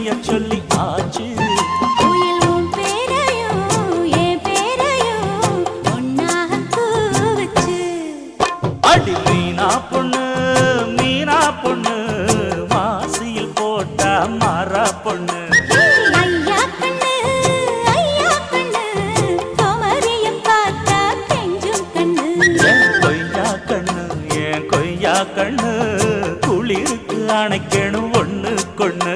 செய்ய சொல்லி ஆச்சு. அடி மீனா பொண்ணு மீனா பொண்ணு மாசியில் போட்டா மாறா பொண்ணு. கொய்யா கண்ணு குளிருக்கு அணைக்கணும் ஒண்ணு கொண்ணு.